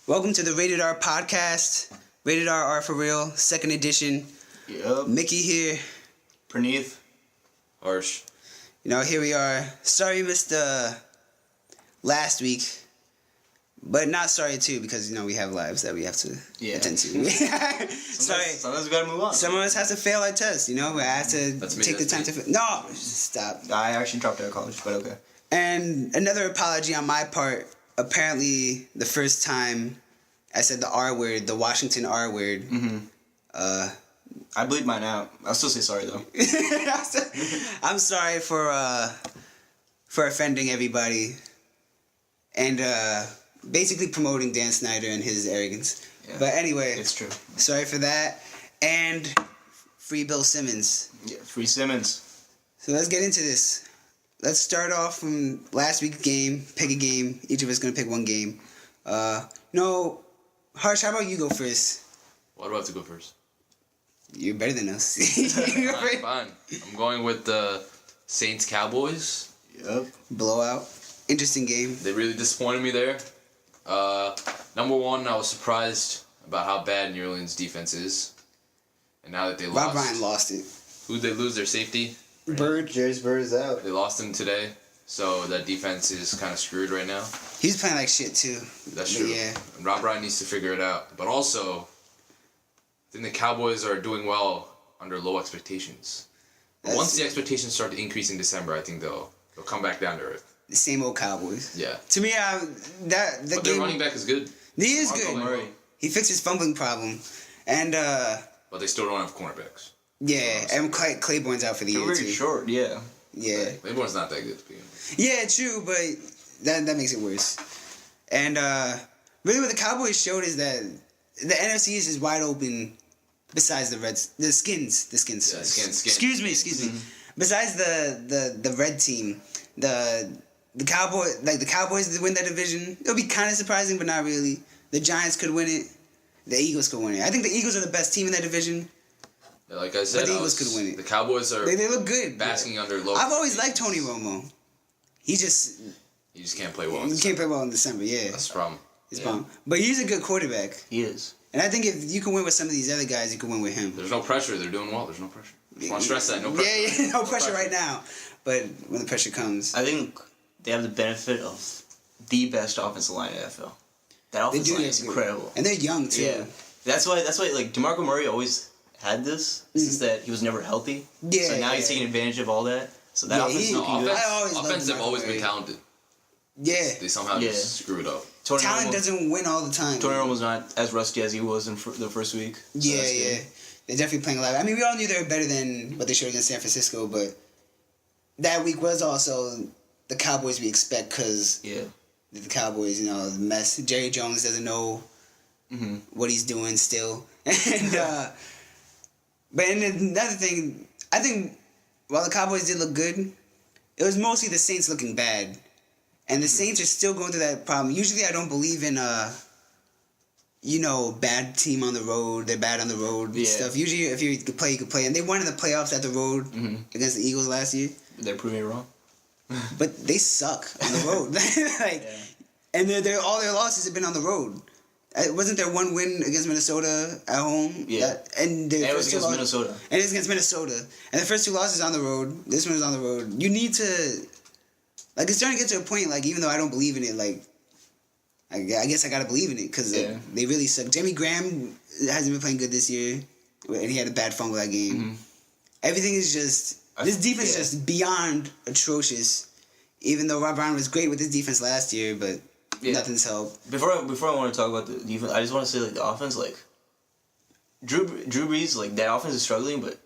Welcome to the Rated R podcast. Rated R for real, second edition. Yep. Mickey here. Praneeth. Harsh. Here we are. Sorry you missed last week. But not sorry too, because we have lives that we have to attend to. Sorry. Sometimes we gotta move on. Some of us have to fail our test, I have to take the time to... No! Stop. I actually dropped out of college, but okay. And another apology on my part. Apparently, the first time I said the R word, the Washington R word. Mm-hmm. I bleed mine out. I'll still say sorry though. I'm sorry for offending everybody, and basically promoting Dan Snyder and his arrogance. Yeah, but anyway, it's true. Sorry for that, and free Bill Simmons. Yeah, free Simmons. So let's get into this. Let's start off from last week's game. Pick a game. Each of us gonna pick one game. Harsh, how about you go first? Why do I have to go first? You're better than us. Fine. I'm going with the Saints Cowboys. Yep. Blowout. Interesting game. They really disappointed me there. Number one, I was surprised about how bad New Orleans defense is. And now that they lost. Rob Ryan lost it. Who'd they lose? Their safety? Jairus Byrd is out. They lost him today. So that defense is kind of screwed right now. He's playing like shit too. That's true. Yeah. And Rob Ryan needs to figure it out. But also, I think the Cowboys are doing well under low expectations. But once the expectations start to increase in December, I think they'll come back down to earth. The same old Cowboys. Yeah. To me, but their running back is good. He is Marco good. Murray. He fixed his fumbling problem, and but they still don't have cornerbacks. Yeah, and Claiborne's out for the year They're too. very short, yeah. Yeah. Claiborne's not that good to begin with. Yeah, true, but that makes it worse. And really, what the Cowboys showed is that the NFC East is wide open. Besides the Skins. Yeah, skins. Excuse me. Besides the red team, the Cowboys win that division. It'll be kind of surprising, but not really. The Giants could win it. The Eagles could win it. I think the Eagles are the best team in that division. Yeah, like I said, but the Eagles could win it. The Cowboys are. They look good. Basking under low. I've always liked Tony Romo. He just can't play well. He can't play well in December. Yeah, that's the problem. It's bomb. But he's a good quarterback. He is. And I think if you can win with some of these other guys, you can win with him. There's no pressure. They're doing well. There's no pressure. Just want to stress that. No pressure. Yeah, no pressure right now. But when the pressure comes, I think they have the benefit of the best offensive line in the NFL. That offensive line is incredible, and they're young too. Yeah, that's why like DeMarco Murray always had this since that he was never healthy. Yeah. So now he's taking advantage of all that. So that offense is looking good. Offense have always been talented. Yeah. They somehow just screw it up. Talent doesn't win all the time. Tony Romo's not as rusty as he was in the first week. So yeah. They're definitely playing a lot. I mean, we all knew they were better than what they showed against San Francisco, but that week was also the Cowboys we expect because the Cowboys, the mess. Jerry Jones doesn't know what he's doing still. And but another thing, I think while the Cowboys did look good, it was mostly the Saints looking bad. And the Saints are still going through that problem. Usually I don't believe in, bad team on the road. They're bad on the road stuff. Usually if you could play, you could play. And they won in the playoffs at the road against the Eagles last year. They're proving it wrong. But they suck on the road. And all their losses have been on the road. Wasn't there one win against Minnesota at home? Yeah. And it was against Minnesota. And it was against Minnesota. And the first two losses on the road. This one was on the road. You need to... Like, it's starting to get to a point, like, even though I don't believe in it, like, I guess I gotta believe in it, because they really suck. Jimmy Graham hasn't been playing good this year, and he had a bad fumble that game. Mm-hmm. Everything is just... This defense is just beyond atrocious, even though Rob Brown was great with his defense last year, but nothing's helped. Before I want to talk about the defense, I just want to say, like, the offense, like, Drew Brees, like, that offense is struggling, but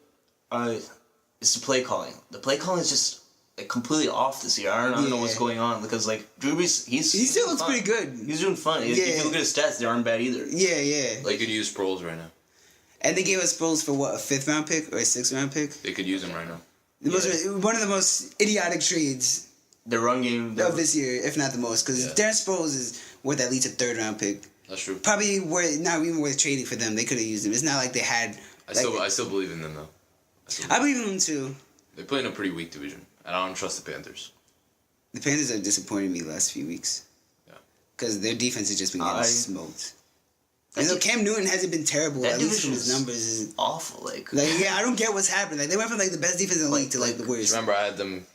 it's the play calling. The play calling is just... completely off this year. I don't know what's going on because Drew Brees, he still looks pretty good. He's doing fun. If you look at his stats, they aren't bad either. Yeah. They could use Sproles right now. And they gave us Sproles for what, a 5th round pick or a 6th round pick? They could use him right now. One of the most idiotic trades. The run game of this year, if not the most, because Darren Sproles is worth at least a 3rd round pick. That's true. Probably not even worth trading for them. They could have used him. It's not like they had. I still believe in them though. I believe in them too. They play in a pretty weak division. I don't trust the Panthers. The Panthers have disappointed me the last few weeks. Yeah. because their defense has just been getting smoked. And so Cam Newton hasn't been terrible, at least from his numbers. Is awful. Yeah, I don't get what's happening. Like, they went from, like, the best defense in the league to, like, the worst. Remember, I had them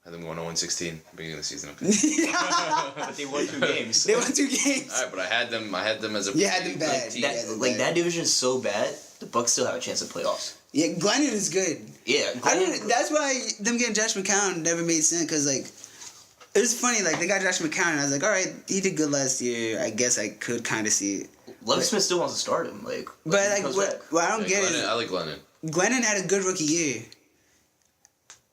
going 0-16 beginning of the season. Okay. But they won 2 games. They won 2 games. All right, but I had them as a... You had them bad. That division is so bad, the Bucks still have a chance at playoffs. Yeah, Glennon is good. Yeah. That's why them getting Josh McCown never made sense, because, like, it was funny. Like, they got Josh McCown, and I was like, all right, he did good last year. I guess I could kind of see it. Lovie Smith still wants to start him. What I don't get is... I like Glennon. Glennon had a good rookie year.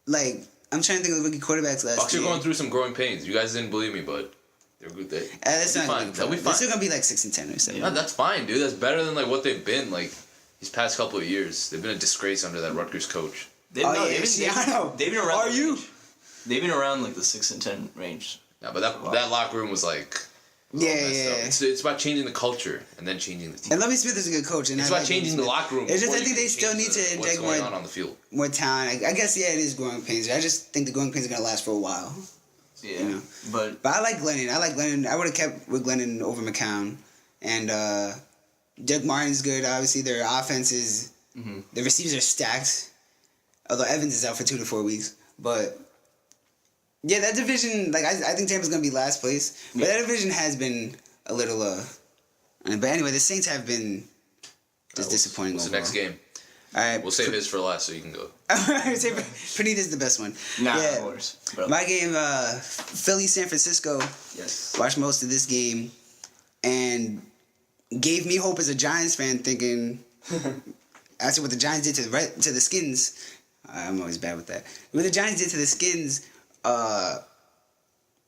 Like, I'm trying to think of the rookie quarterbacks last year. Bucks are going through some growing pains. You guys didn't believe me, but they're good. That's not fine. They'll be fine. They're still going to be like 6-10 or something. Yeah, that's fine, dude. That's better than like what they've been like these past couple of years. They've been a disgrace under that Rutgers coach. They've been around. Are you? They've been around like the 6-10 range. Yeah, but that locker room was like... Yeah. It's about changing the culture and then changing the team. And Lovie Smith is a good coach. And it's about changing the locker room. It's just I think they still need to inject on the field. More talent. I guess, yeah, it is growing pains. I just think the growing pains are going to last for a while. Yeah. You know? But I like Glennon. I would have kept with Glennon over McCown. And Doug Martin's good. Obviously, their offense is... Mm-hmm. The receivers are stacked. Although Evans is out for 2 to 4 weeks. But... Yeah, that division, like, I think Tampa's going to be last place. But that division has been a little, But anyway, the Saints have been just disappointing. What's the next game? All right. We'll save his for last so you can go. Praneeth is the best one. Nah, of course. My game, Philly, San Francisco. Yes. Watched most of this game. And gave me hope as a Giants fan, thinking, after what the Giants did to the Skins. I'm always bad with that. What the Giants did to the Skins...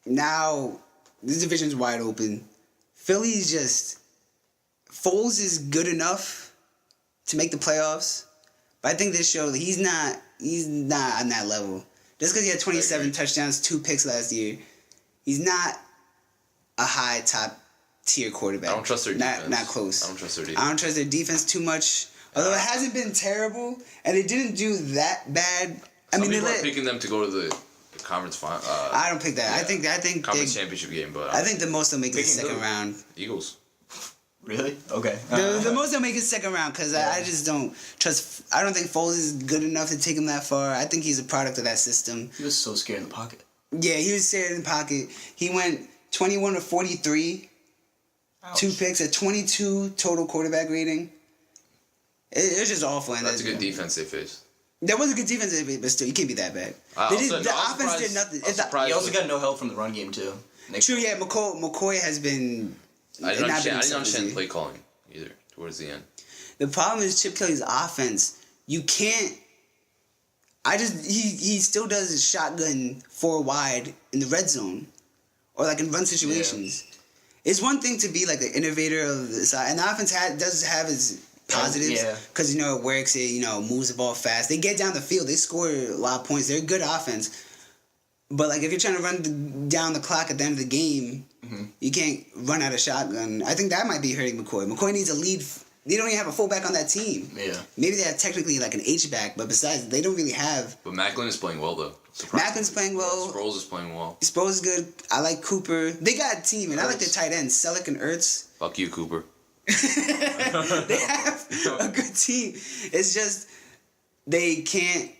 now this division's wide open. Philly's just... Foles is good enough to make the playoffs, but I think this shows that he's not on that level. Just because he had 27 touchdowns, 2 picks last year, he's not a high top tier quarterback. I don't trust their defense. Not close. I don't trust their defense. I don't trust their defense too much. Although it hasn't been terrible, and it didn't do that bad. Some people are picking them to go to the conference final. I don't pick that. Yeah. I think conference championship game, but I think the most they'll make is the second round. Eagles. Really? Okay. The most they'll make is second round because I just don't trust. I don't think Foles is good enough to take him that far. I think he's a product of that system. He was so scared in the pocket. Yeah, he was scared in the pocket. He went 21 to 43, Ouch. 2 picks, a 22 total quarterback rating. It was just awful. And that's a good defense they faced. That was a good defense, but still, you can't be that bad. The offense did nothing. He also got no help from the run game, too. True, yeah. McCoy has been... I didn't understand play calling either towards the end. The problem is Chip Kelly's offense. You can't... He still does his shotgun 4 wide in the red zone. Or like in run situations. Yeah. It's one thing to be like the innovator of the side. And the offense does have its... positives because it works. It moves the ball fast. They get down the field. They score a lot of points. They're a good offense. But like if you're trying to run down the clock at the end of the game, you can't run out of shotgun. I think that might be hurting McCoy. McCoy needs a lead. They don't even have a fullback on that team. Yeah. Maybe they have technically like an H-back, but besides, they don't really have. But Macklin is playing well though. Macklin's playing well. Sproles is playing well. Sproles is good. I like Cooper. They got a team, and I like their tight ends, Selleck and Ertz. Fuck you, Cooper. They have a good team. It's just they can't.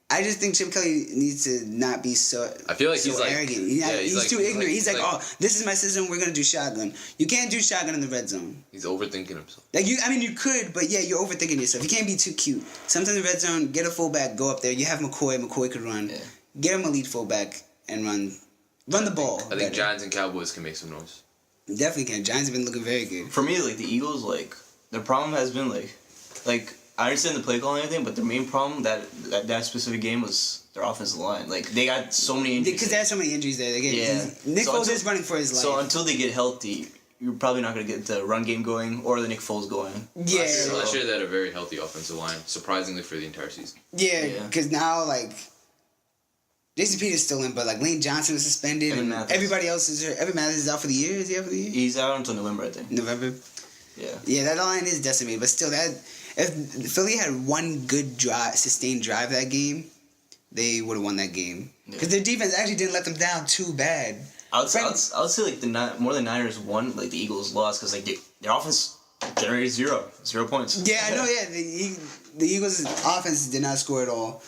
I just think Chip Kelly needs to not be so. I feel like he's arrogant. He's too ignorant. He's like, oh, this is my system. We're gonna do shotgun. You can't do shotgun in the red zone. He's overthinking himself. You could, but yeah, you're overthinking yourself. You can't be too cute. Sometimes in the red zone, get a fullback, go up there. You have McCoy. McCoy could run. Yeah. Get him a lead fullback and run the ball. I think Giants and Cowboys can make some noise. Definitely can. Giants have been looking very good. For me, like the Eagles, like their problem has been like I understand the play calling and everything, but their main problem that specific game was their offensive line. Like they got so many injuries. Because they had so many injuries there. Nick Foles is running for his life. So until they get healthy, you're probably not going to get the run game going or the Nick Foles going. Yeah. Last year they had a very healthy offensive line, surprisingly for the entire season. Yeah, because now Jason Peters still in, but Lane Johnson was suspended, and everybody else is hurt. Evan Mathis is out for the year. Is he out for the year? He's out until November, I think. November. Yeah. Yeah, that line is decimated, but still, if Philly had one good sustained drive that game, they would have won that game because their defense actually didn't let them down too bad. I would say like more than Niners won, like the Eagles lost because like their offense generated 0 points. Yeah, I know. Yeah, the Eagles' offense did not score at all.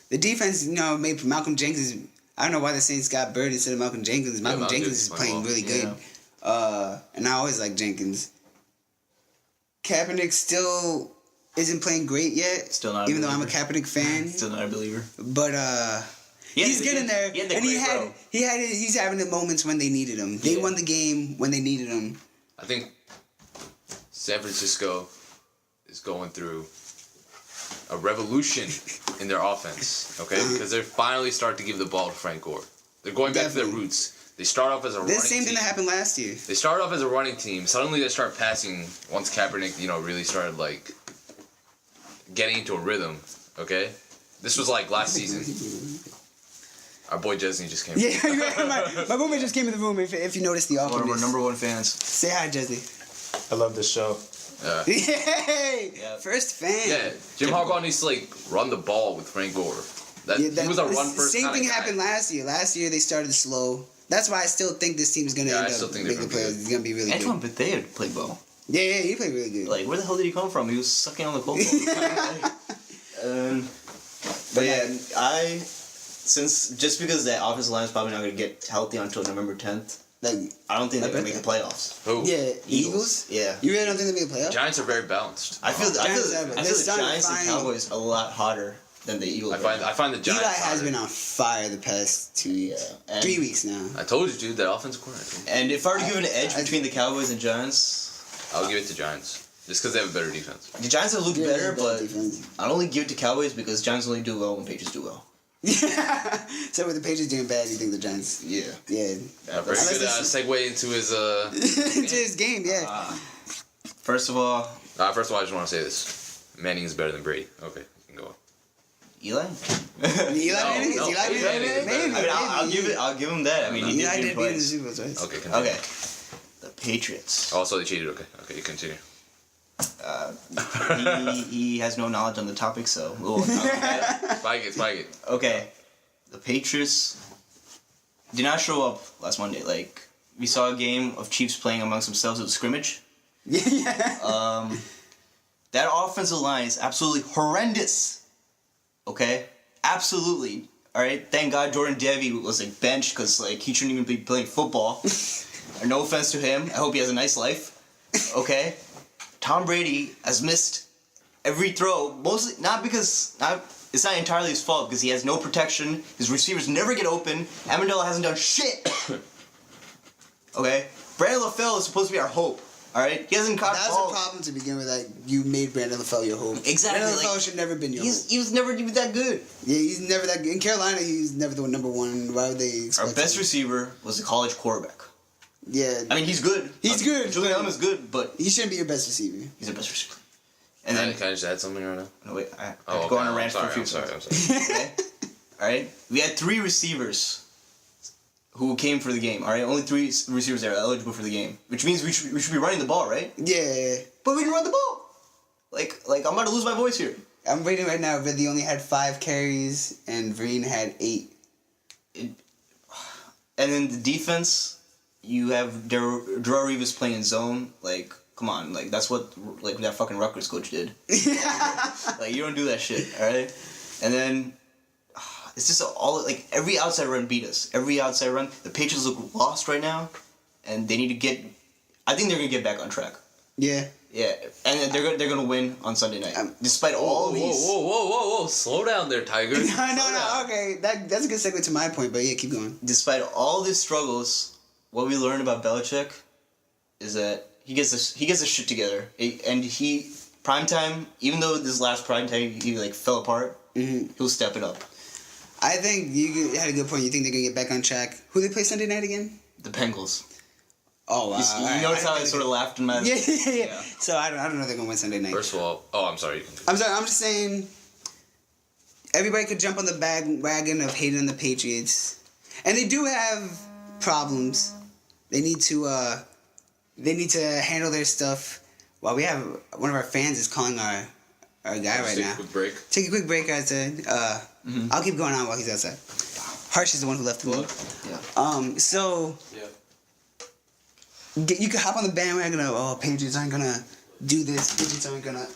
The defense, made Malcolm Jenkins. I don't know why the Saints got Bird instead of Malcolm Jenkins. Malcolm Jenkins is playing really good. And I always like Jenkins. Kaepernick still isn't playing great yet. Still not. Even though I'm a Kaepernick fan. Still not a believer. But he's getting there, and he's having the moments when they needed him. They won the game when they needed him. I think San Francisco is going through a revolution in their offense, okay? Because they're finally starting to give the ball to Frank Gore. They're going back to their roots. They start off as a running team. The same thing that happened last year. They started off as a running team. Suddenly they start passing once Kaepernick, really started, like, getting into a rhythm, okay? This was, like, last season. Our boy Jesney just came. Yeah, my roommate just came in the room, if you noticed the awkwardness. One of our number 1 fans. Say hi, Jesney. I love this show. Yay! First fan. Yeah, Jim Harbaugh needs to, like, run the ball with Frank Gore. He was a run-first Same thing happened last year. Last year they started slow. That's why I still think this team's going to end up making the playoffs. It's going to be really good. Antoine Bethea played well. Yeah, he played really good. Like, where the hell did he come from? He was sucking on the cold ball. But yeah, just because the offensive line is probably not going to get healthy until November 10th, I don't think they're going to make the playoffs. Who? Yeah, Eagles? Yeah. You really don't think they'll make the playoffs? Giants are very balanced. I feel the Giants and Cowboys a lot hotter than the Eagles. I find the Giants Eli has been on fire the past 2 weeks. 3 weeks now. I told you, dude, that offensive coordinator. And if I were to give an edge between the Cowboys and Giants, I'll give it to Giants. Just because they have a better defense. The Giants have looked better, but I'd only give it to Cowboys because Giants only do well when Patriots do well. So with the Patriots doing bad, you think the Giants? Yeah. Yeah. Very good segue into his into his game. Yeah. First of all, I just want to say this: Manning is better than Brady. Okay, you can go on. Eli? Maybe. I'll give him that. I mean, he did did beat the Super Bowl twice. Okay, continue. Okay. The Patriots. Also, they cheated. Okay, you continue. He has no knowledge on the topic, so we'll Spike it. Okay, the Patriots did not show up last Monday. Like, we saw a game of Chiefs playing amongst themselves. It was a scrimmage. Yeah. That offensive line is absolutely horrendous. Okay, absolutely. All right. Thank God Jordan Devy was like benched because like he shouldn't even be playing football. No offense to him. I hope he has a nice life. Okay. Tom Brady has missed every throw, mostly it's not entirely his fault because he has no protection. His receivers never get open. Amendola hasn't done shit. Okay, Brandon LaFell is supposed to be our hope. All right, he hasn't caught balls. That's a problem to begin with. Like you made Brandon LaFell your hope. Exactly. Brandon LaFell should never been your hope. He was never even that good. Yeah, he's never that good. In Carolina, he's never the number one. Why would they expect our best receiver was a college quarterback. Yeah. I mean, he's good. He's good. Julian Edelman is good, but he shouldn't be your best receiver. He's the best receiver. And then can I just add something right now? No wait, I have to go on a rant for a few seconds. I'm sorry. Okay? All right, we had 3 receivers who came for the game. All right, only 3 receivers that are eligible for the game, which means we should be running the ball, right? Yeah. But we didn't run the ball. Like I'm about to lose my voice here. I'm reading right now. Ridley only had 5 carries and Vereen had 8. And then the defense. You have Darrelle Revis playing zone. Like, come on. Like, that's what like that fucking Rutgers coach did. Like, you don't do that shit, all right? And then it's just every outside run beat us. Every outside run. The Patriots look lost right now, and they need to get. I think they're gonna get back on track. Yeah. Yeah, and they're gonna win on Sunday night, despite all these. Whoa! Slow down there, Tiger. No. Okay, that's a good segue to my point. But yeah, keep going. Despite all these struggles, what we learned about Belichick is that he gets the shit together, and he primetime. Even though this last primetime he like fell apart, he'll step it up. I think you had a good point. You think they're gonna get back on track? Who they play Sunday night again? The Bengals. Oh, wow. You notice how I sort of laughed in my... Yeah. So I don't know if they're going to win Sunday night. First of all... Oh, I'm sorry. I'm just saying... Everybody could jump on the bandwagon of hating on the Patriots. And they do have problems. They need to handle their stuff. Well, we have... One of our fans is calling our guy right now. Take a quick break. Take a quick break, guys. I'll keep going on while he's outside. Harsh is the one who left the league. Yeah. So you could hop on the bandwagon of, oh, Patriots aren't gonna do this. Patriots aren't gonna.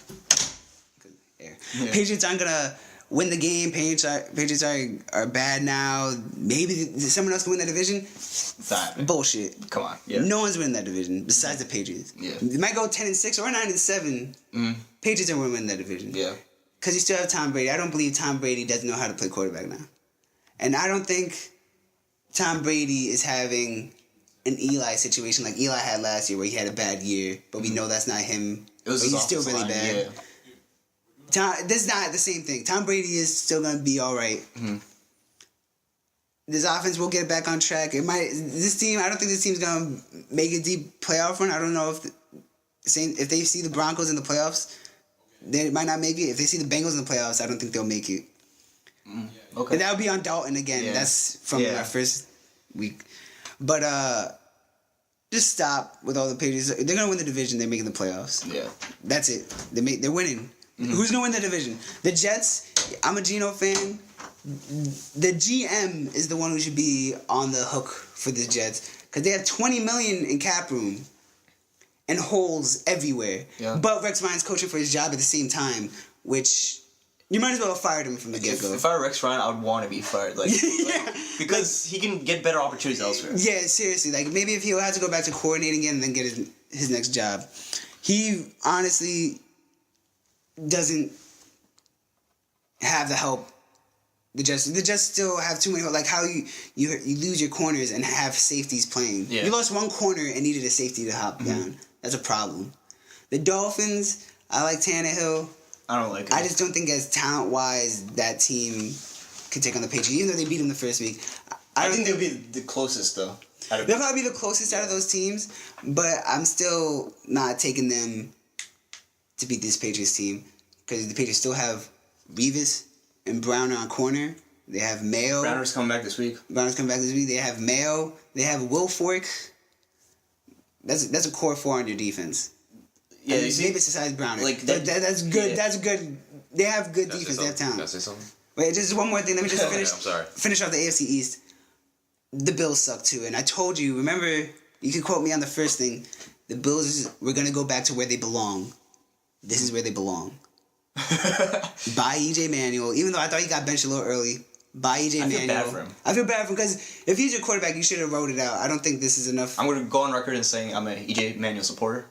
Patriots aren't gonna win the game. Patriots are bad now. Maybe someone else can win that division. That Bullshit. Come on. Yeah. No one's winning that division besides the Patriots. Yeah. They might go 10-6 or 9-7. Patriots are winning that division. Yeah. Because you still have Tom Brady. I don't believe Tom Brady doesn't know how to play quarterback now. And I don't think Tom Brady is having an Eli situation like Eli had last year where he had a bad year, but we know that's not him. It was but his he's still offensive really line, bad. This is not the same thing. Tom Brady is still going to be all right. This offense will get back on track. I don't think this team's going to make a deep playoff run. I don't know if they see the Broncos in the playoffs, they might not make it. If they see the Bengals in the playoffs, I don't think they'll make it. Okay. And that would be on Dalton again. Yeah. That's from our first week. But just stop with all the Patriots. They're going to win the division. They're making the playoffs. Yeah. That's it. They're winning. Who's going to win the division? The Jets. I'm a Geno fan. The GM is the one who should be on the hook for the Jets because they have $20 million in cap room and holes everywhere. Yeah. But Rex Ryan's coaching for his job at the same time, which you might as well have fired him from the get-go. If I were Rex Ryan, I would want to be fired. Because he can get better opportunities elsewhere. Yeah, seriously. Like, maybe if he'll have to go back to coordinating again and then get his next job. He honestly doesn't have the help. The Jets still have too many. Like, how you lose your corners and have safeties playing. Yeah. You lost one corner and needed a safety to hop down. That's a problem. The Dolphins, I like Tannehill. I don't like it. I just don't think as talent-wise that team could take on the Patriots, even though they beat them the first week. I think they'll be the closest, though. They'll probably be the closest out of those teams, but I'm still not taking them to beat this Patriots team because the Patriots still have Revis and Browner on corner. They have Mayo. Browner's coming back this week. They have Mayo. They have Will Fork. That's a core four on your defense. Yeah, maybe you see, besides Browner. like that's good. Yeah. That's good. They have good defense. They have talent. Can I say something? Wait, just one more thing. Let me just finish. I'm sorry. Finish off the AFC East. The Bills suck too, and I told you. Remember, you can quote me on the first thing. The Bills we're gonna go back to where they belong. This is where they belong. Buy EJ Manuel, even though I thought he got benched a little early. Buy EJ Manuel. I feel bad for him. I feel bad for him because if he's your quarterback, you should have wrote it out. I don't think this is enough. I'm gonna go on record and saying I'm an EJ Manuel supporter.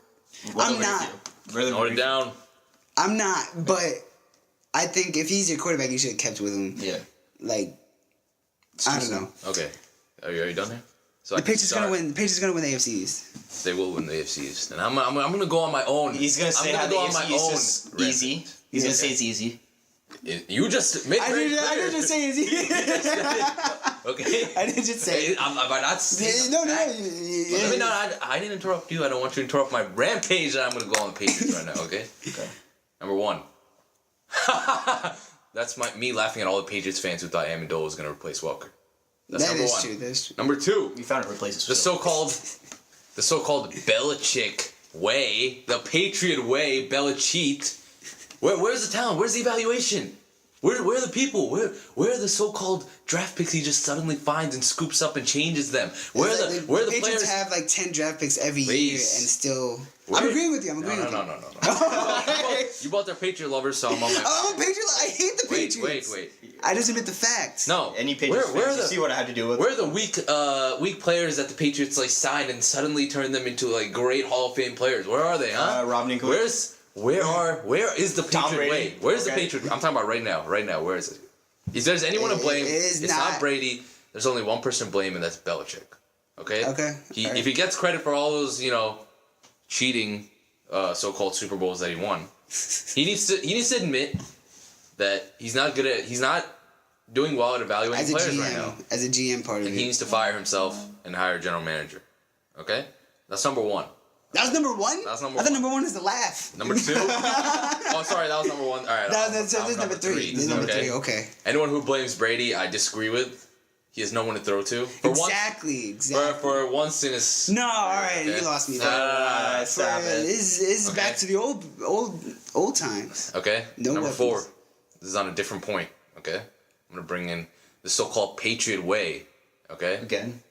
I'm not. Hold it down. I'm not, but I think if he's your quarterback, you should have kept with him. Yeah. Like, I don't know. Okay. Are you done here? So The Patriots gonna win. The Patriots gonna win the AFC East. They will win the AFC East, and I'm gonna go on my own. He's gonna say how the AFC East is easy. He's gonna say it's easy. You just made I didn't just say it's easy. Okay. I didn't just say it. I'm not. No. Let me not. I didn't interrupt you. I don't want you to interrupt my rampage that I'm gonna go on the Patriots right now. Okay. Okay. Number one. That's me laughing at all the Patriots fans who thought Amendola was gonna replace Welker. That's number one. True. That's true. Number two. We found a replacement. The so-called Belichick way, the Patriot way, Belichick. Where's the talent? Where's the evaluation? Where are the people? Where are the so-called draft picks he just suddenly finds and scoops up and changes them? Where are the Patriots players? have like 10 draft picks every year and still. Where- I'm agreeing with you. No. You bought their Patriot lovers, so I'm on my. I'm a Patriot. I hate the Patriots. Wait. I just admit the facts. No. Any Patriots Where fans, are you see what I had to do with? Where are the weak players that the Patriots like signed and suddenly turned them into like great Hall of Fame players? Where are they, huh? Rob Ninkovich. Where is the Tom Patriot Brady. way? Where's Okay. the Patriot? I'm talking about right now. Where is it? If there's anyone to blame, it's it's not Brady. There's only one person to blame, and that's Belichick. Okay. Okay. Alright. If he gets credit for all those, cheating, so-called Super Bowls that he won, he needs to admit that he's not doing well at evaluating As a players GM, right now. as a GM part of And it. he needs to fire himself and hire a general manager. Okay? That's number one. That was number one? That's number I thought one. number one is the laugh. Number two? Oh, sorry, that was number one. All right. This is number three. This is number three. Okay. Anyone who blames Brady, I disagree with. He has no one to throw to. Exactly. For once in his... No, all right, you lost me. Stop it. This is Okay. back to the old times. Okay? No Number weapons. 4. This is on a different point. Okay? I'm going to bring in the so-called Patriot way. Okay. Again.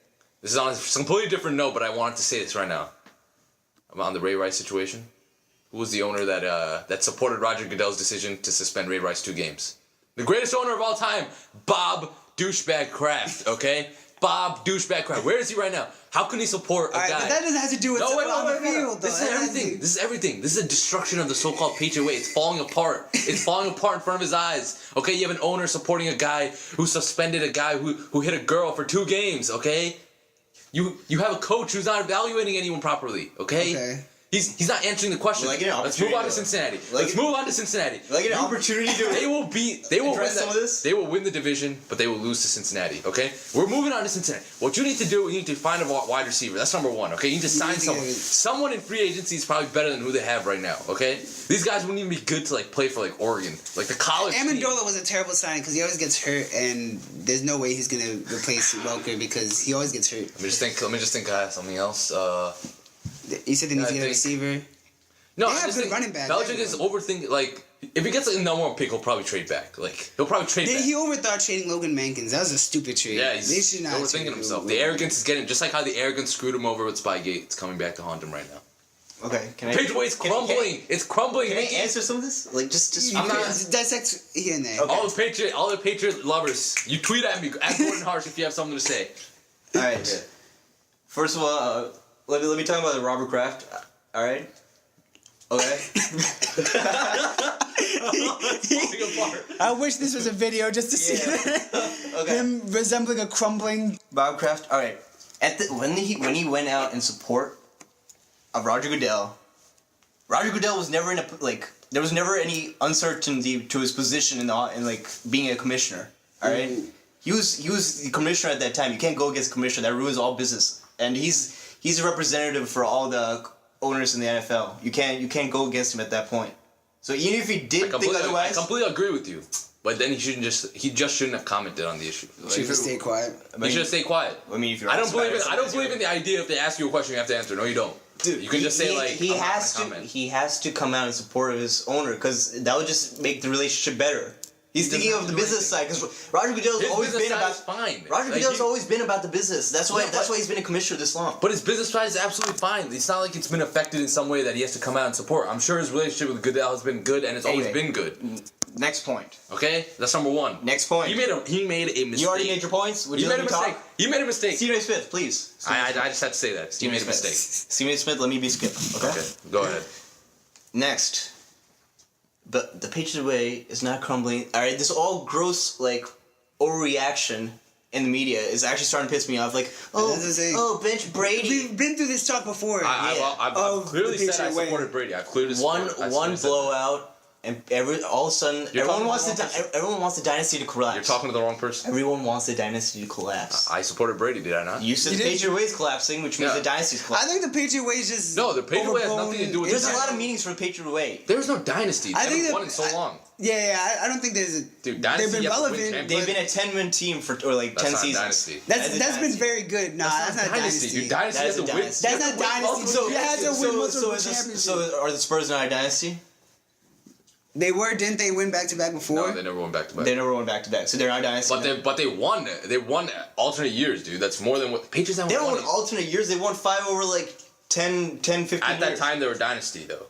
This is on a completely different note, but I wanted to say this right now. On the Ray Rice situation. Who was the owner that supported Roger Goodell's decision to suspend Ray Rice 2 games? The greatest owner of all time, Bob Douchebag Kraft, okay? Bob Douchebag Kraft. Where is he right now? How can he support a guy? But that doesn't have to do with No, wait, on the no. field, though. This is everything. This is everything. This is a destruction of the so-called Patriot way. It's falling apart. It's falling apart in front of his eyes. Okay, you have an owner supporting a guy who suspended a guy who hit a girl for 2 games, okay? You have a coach who's not evaluating anyone properly, okay? He's not answering the question. Like Let's move on to Cincinnati. Let's move on to Cincinnati. Like an opportunity to They will win some of this? They will win the division, but they will lose to Cincinnati. Okay, we're moving on to Cincinnati. What you need to do, you need to find a wide receiver. That's number 1. Okay, you need to sign someone. Someone in free agency is probably better than who they have right now. Okay, these guys wouldn't even be good to like play for like Oregon, like the college. Amendola was a terrible signing because he always gets hurt, and there's no way he's gonna replace Welker because he always gets hurt. Let me just think something else. You said they need to get a receiver. No, They have good running backs, Belichick is overthinking. Like, if he gets like, the number 1 pick, he'll probably trade back. Like, he'll probably trade back. He overthought trading Logan Mankins. That was a stupid trade. Yeah, they should not overthinking himself. The arrogance is getting just like how the arrogance screwed him over with Spygate. It's coming back to haunt him right now. Okay, can I... Patriot Way's crumbling. It's crumbling. Can I answer some of this? Like, just... I'm not dissect here and there. Okay. All the Patriot lovers, you tweet at me. At Gordon Harsh if you have something to say. Alright. Okay. First of all, let me talk about Robert Kraft. Alright? Okay. I wish this was a video just to see Okay. him resembling a crumbling. Bob Kraft. All right. When he went out in support of Roger Goodell was never in a there was never any uncertainty to his position in like being a commissioner. All right. He was the commissioner at that time. You can't go against the commissioner. That ruins all business. And he's a representative for all the owners in the NFL. You can't go against him at that point. So even if he did think otherwise, I completely agree with you. But then he just shouldn't have commented on the issue. Should have stayed quiet. He should have stayed quiet. I mean, if you're I don't believe in the idea if they ask you a question you have to answer. No, you don't. Dude, you can just say like he has to come out in support of his owner because that would just make the relationship better. He's thinking of the business side because Roger Goodell's always been about fine. Roger Goodell's always been about the business. That's why he's been a commissioner this long. But his business side is absolutely fine. It's not like it's been affected in some way that he has to come out and support. I'm sure his relationship with Goodell has been good and it's always been good. Next point. Okay, that's number 1. Next point. He made a mistake. You already made your points. Would you made let a me mistake. talk? You made a mistake. Stephen A. Smith, please. I just had to say that. He made a mistake. Stephen A. Smith, let me be Skip. Okay. Go ahead. Next. But the Patriot way is not crumbling. All right, this all gross overreaction in the media is actually starting to piss me off. Like, bench Brady. We've been through this talk before. I've clearly said I supported Brady. I've clearly one blowout. And all of a sudden, everyone wants the dynasty to collapse. You're talking to the wrong person. Everyone wants the dynasty to collapse. I supported Brady, did I not? You said the Patriot way is collapsing, which means the dynasty's collapsing. I think the Patriot way is just the Patriot way has nothing to do with. There's a lot of meanings for the Patriot way. There's no dynasty. I think won in so long. Yeah, I don't think there's a. Dude, dynasty. They've been relevant. They've been a 10-win team for 10 seasons. Dynasty. That's been very good. Nah, that's not dynasty. Dude, dynasty has to win. That's not dynasty. So you had to win multiple championships. So are the Spurs not a dynasty? They were, didn't they win back-to-back before? No, they never won back-to-back. They never won back-to-back, so they're not a dynasty. But they won. They won alternate years, dude. That's more than what Patriots have won. They don't win alternate years. They won 5 over 10, 15 years. At that time, they were a dynasty, though.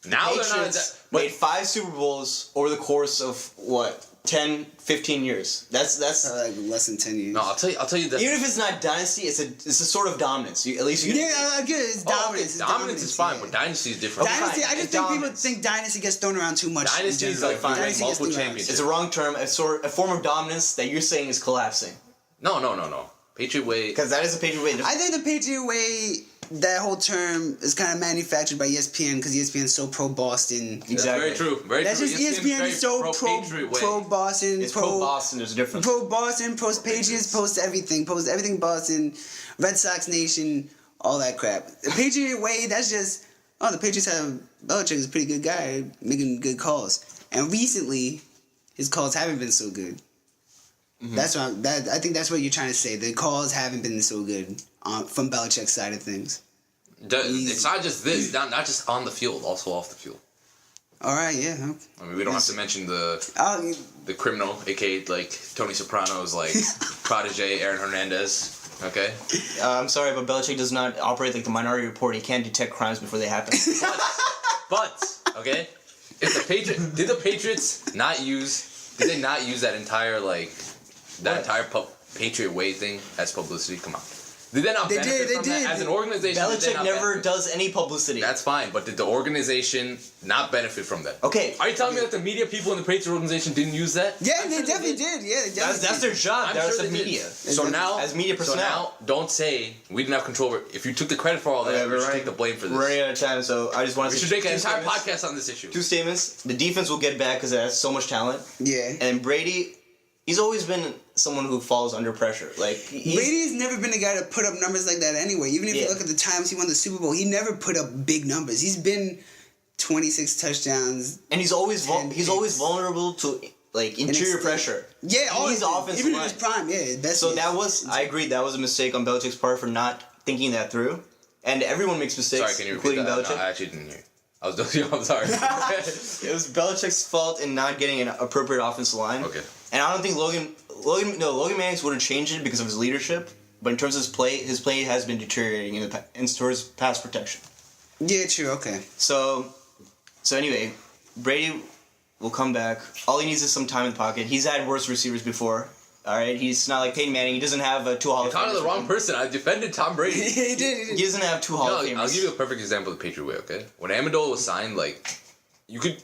Now they're not. Made 5 Super Bowls over the course of 10, 15 years. That's like less than 10 years. No, I'll tell you that. Even if it's not dynasty, it's a sort of dominance. At least you. Yeah, I get it. It's dominance. Dominance is fine, but dynasty is different. Dynasty, I just think people think dynasty gets thrown around too much. Dynasty is like multiple championships. It's a wrong term. A form of dominance that you're saying is collapsing. No. Patriot way. Because that is the Patriot way. I think the Patriot way. That whole term is kind of manufactured by ESPN because ESPN is so pro Boston. Exactly. Very true. Very That's true. just ESPN is so pro Boston. It's pro Boston. There's a difference. Pro Boston, pro Patriots, post everything Boston, Red Sox Nation, all that crap. The Patriot way, that's just the Patriots have Belichick is a pretty good guy making good calls, and recently his calls haven't been so good. Mm-hmm. I think that's what you're trying to say. The calls haven't been so good from Belichick's side of things. It's not just this, not just on the field, also off the field. All right, yeah. I mean, we don't have to mention the Oh, criminal, aka like Tony Soprano's like protege, Aaron Hernandez. Okay. I'm sorry, but Belichick does not operate like the Minority Report. He can't detect crimes before they happen. But okay, if the did the Patriots not use? Did they not use that entire Patriot Way thing as publicity? Come on. Did they not benefit from that as an organization? Belichick never does any publicity. That's fine, but did the organization not benefit from that? Okay. Are you telling me that the media people in the Patriots organization didn't use that? yeah, they definitely did. Yeah, they definitely That's their job. I'm That's sure the they did. media. So now, as media personnel. So now, don't say we didn't have control over. If you took the credit for all that, we should take the blame for this. We're running out of time, so I just want to We say should make an two entire statements. podcast on this issue. Two statements. The defense will get back because it has so much talent. Yeah. And Brady, he's always been someone who falls under pressure. Like Brady's never been a guy to put up numbers like that anyway. Even if you look at the times he won the Super Bowl, he never put up big numbers. He's been 26 touchdowns. and he's always 10 he's always vulnerable to like interior extent. pressure. Yeah, always. He's offensive Even in line. his prime, yeah. His best So years. that was, I agree, that was a mistake on Belichick's part for not thinking that through. And everyone makes mistakes, Sorry, can you repeat including that? Belichick. No, I actually didn't hear. I was I'm sorry. It was Belichick's fault in not getting an appropriate offensive line. Okay. And I don't think Logan Mannix would have changed it because of his leadership. But in terms of his play has been deteriorating in towards pass protection. Yeah, true. Okay. So anyway, Brady will come back. All he needs is some time in the pocket. He's had worse receivers before. All right, he's not like Peyton Manning. He doesn't have two Hall of You're talking to Famers the wrong with him. person. I defended Tom Brady. he did. He doesn't have two Hall of Famers. I'll give you a perfect example of the Patriot Way. Okay, when Amendola was signed, you could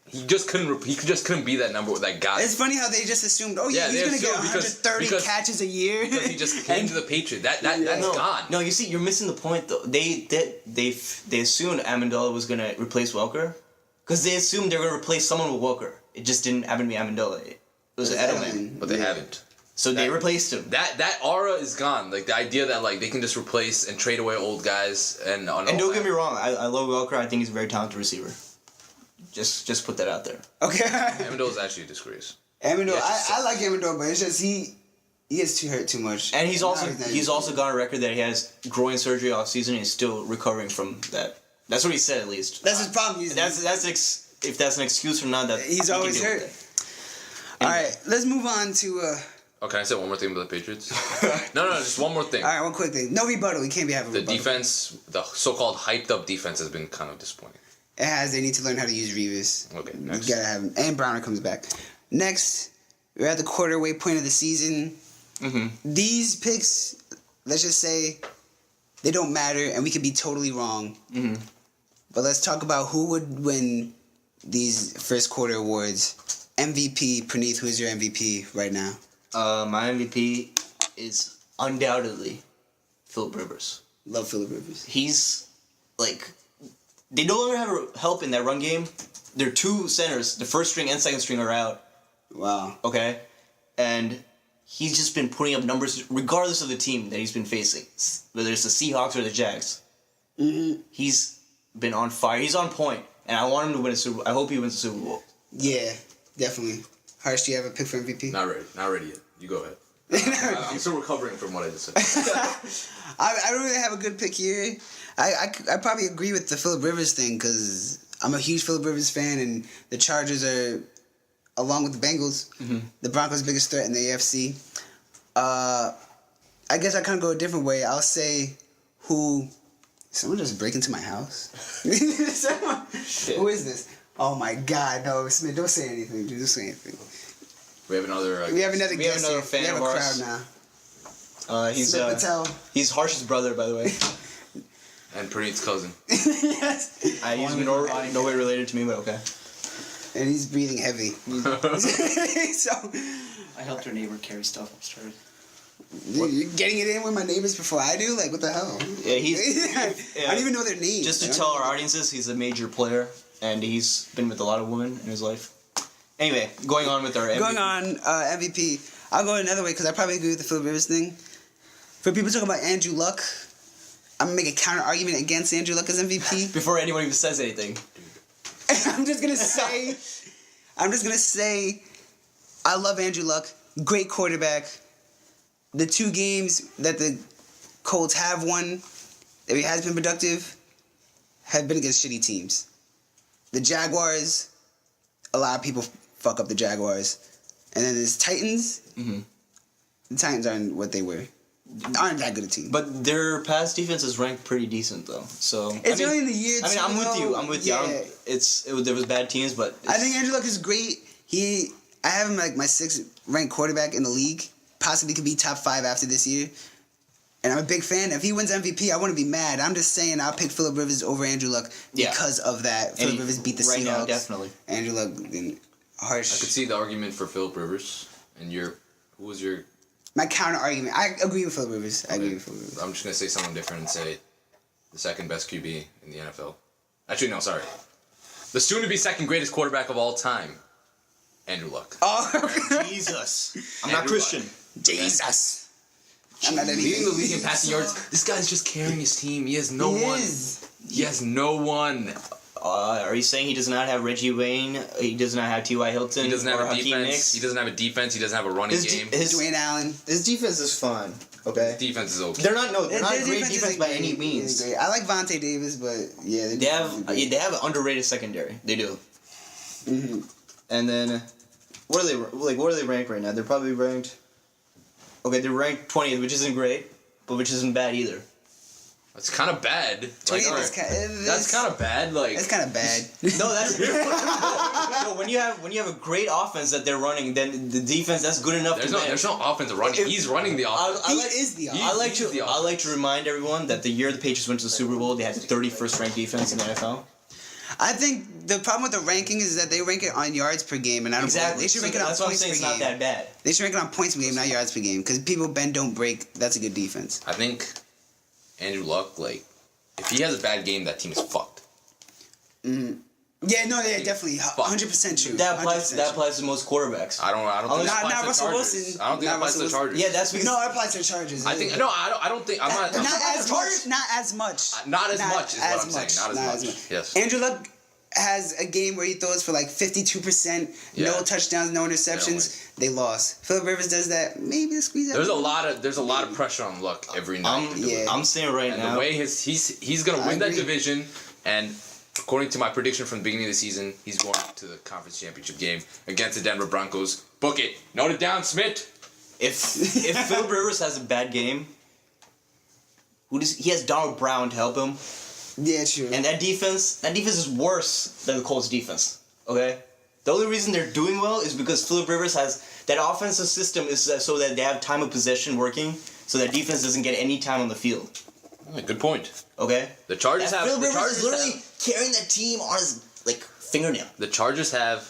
he just couldn't be that number that guy. It's funny how they just assumed, he's they gonna get assumed 130 catches a year. Because he just came to the Patriot. That's gone. No, you see, you're missing the point though. They assumed Amendola was gonna replace Welker, because they assumed they were gonna replace someone with Welker. It just didn't happen to be Amendola. It was Edelman. But they haven't. So they replaced him. That aura is gone. Like the idea that they can just replace and trade away old guys and don't get me wrong, I love Welker. I think he's a very talented receiver. Just put that out there. Okay. Amendola's actually a disgrace. Amendola, I like Amendola, but it's just he gets hurt too much. And he's also got a record that he has groin surgery off season. And he's still recovering from that. That's what he said, at least. That's his problem. If that's an excuse or not, that he's always hurt. All right, let's move on to. Oh, can I say one more thing about the Patriots? No, just one more thing. All right, one quick thing. No rebuttal. We can't be having The rebuttal. defense, the so-called hyped-up defense, has been kind of disappointing. It has. They need to learn how to use Revis. Okay, You next. gotta have him. And Browner comes back. Next, we're at the quarterway point of the season. Mm-hmm. These picks, let's just say, they don't matter, and we could be totally wrong. Mm-hmm. But let's talk about who would win these first quarter awards. MVP, Praneeth, who's your MVP right now? My MVP is undoubtedly Philip Rivers. Love Phillip Rivers. He's they no longer have help in that run game. Their two centers, the first string and second string, are out. Wow. Okay, and he's just been putting up numbers regardless of the team that he's been facing, whether it's the Seahawks or the Jags. Mm-hmm. He's been on fire. He's on point, and I want him to win a Super Bowl. I hope he wins the Super Bowl. Yeah, definitely. Harsh, do you have a pick for MVP? Not ready yet. You go ahead. I'm still recovering from what I just said. I don't really have a good pick here. I probably agree with the Phillip Rivers thing because I'm a huge Phillip Rivers fan, and the Chargers are, along with the Bengals, the Broncos' biggest threat in the AFC. I guess I kind of go a different way. I'll say who... Someone just break into my house? Who is this? Oh my God, no, Smith, don't say anything, dude. Don't say anything. We have another... We have another guest here. fan We have of a ours. crowd now. He's Smith Patel. he's Harsh's brother, by the way. And Praneeth's cousin. Yes. He's no way related to me, but okay. And he's breathing heavy. So, I helped her neighbor carry stuff upstairs. dude, you're getting it in with my neighbors before I do? Like, what the hell? Yeah, I don't even know their names. Just to you know? tell our audiences, he's a major player, and he's been with a lot of women in his life. Anyway, going on with our MVP. Going on, MVP. I'll go another way because I probably agree with the Phillip Rivers thing. For people talking about Andrew Luck, I'm going to make a counter argument against Andrew Luck as MVP. Before anyone even says anything. I'm just going to say, I love Andrew Luck. Great quarterback. The 2 games that the Colts have won, that he has been productive, have been against shitty teams. the Jaguars. A lot of people fuck up the Jaguars, and then there's Titans. Mm-hmm. The Titans aren't what they were. Aren't that good a team. But their pass defense is ranked pretty decent though. So It's early in the year. I mean, too, I'm with you. though. I'm with you. Yeah. There was bad teams, but I think Andrew Luck is great. I have him like my 6th ranked quarterback in the league. Possibly could be top 5 after this year. And I'm a big fan. If he wins MVP, I wouldn't be mad. I'm just saying I'll pick Phillip Rivers over Andrew Luck because of that. Phillip Rivers beat the right Seahawks. now, definitely. Andrew Luck harsh. I could see the argument for Phillip Rivers, and who was your? My counter argument. I agree with Phillip Rivers. I agree with Phillip Rivers. I'm just gonna say something different and say the second best QB in the NFL. Actually, no, sorry. The soon-to-be second greatest quarterback of all time, Andrew Luck. Oh, Jesus. I'm not Andrew Christian. Jesus. I'm not Leading the league in passing yards. This guy's just carrying his team. He has no one. He has no one. Are you saying he does not have Reggie Wayne? He does not have T.Y. Hilton? He doesn't have or a Hakeem defense. Nicks? He doesn't have a defense. He doesn't have a running game. Dwayne Allen. His defense is fine. Okay. Defense is okay. They're not a Their great defense isn't by great. any means. Isn't great. I like Vontae Davis, but yeah, They have an underrated secondary. They do. Mm-hmm. And then, what are they ranked right now? They're probably ranked. Okay, they're ranked 20th, which isn't great, but which isn't bad either. That's kind of bad. Like, that's kind of bad. Like It's kind of bad. No, that's no. When you have a great offense that they're running, then the defense that's good enough. there's no offensive running. He's running the offense. He is the offense. I like to remind everyone that the year the Patriots went to the Super Bowl, they had the 31st ranked defense in the NFL. I think the problem with the ranking is that they rank it on yards per game, and I don't. Exactly. They should rank it on That's what I'm points saying. per It's game. not that bad. They should rank it on points per game, not yards per game, because people bend don't break. That's a good defense. I think Andrew Luck, like, if he has a bad game, that team is fucked. Yeah, no, yeah, definitely, 100% true. That 100% applies to most quarterbacks. I don't think that Not applies to Russell the Chargers. Wilson. I don't think that Not applies to the Russell Chargers. Yeah, that's because No, it applies to the Chargers. I think no. I don't think. I'm not. Not as much. Not as much. Not as much is what I'm saying. Not as much. Yes. Andrew Luck has a game where he throws for like 52%, no touchdowns, no interceptions. They lost. Phillip Rivers does that. Maybe the squeeze out. There's a lot of pressure on Luck every night. I'm saying right and now. the way he's gonna win that division, and according to my prediction from the beginning of the season, he's going to the conference championship game against the Denver Broncos. Book it. Note it down, Smith. If Phillip Rivers has a bad game, he has Donald Brown to help him. Yeah, true. And that defense is worse than the Colts defense. Okay? The only reason they're doing well is because Phillip Rivers has that offensive system is so that they have time of possession working, so that defense doesn't get any time on the field. Good point. Okay? The Chargers have. Phillip The Rivers Chargers is literally carrying that team on his fingernail. The Chargers have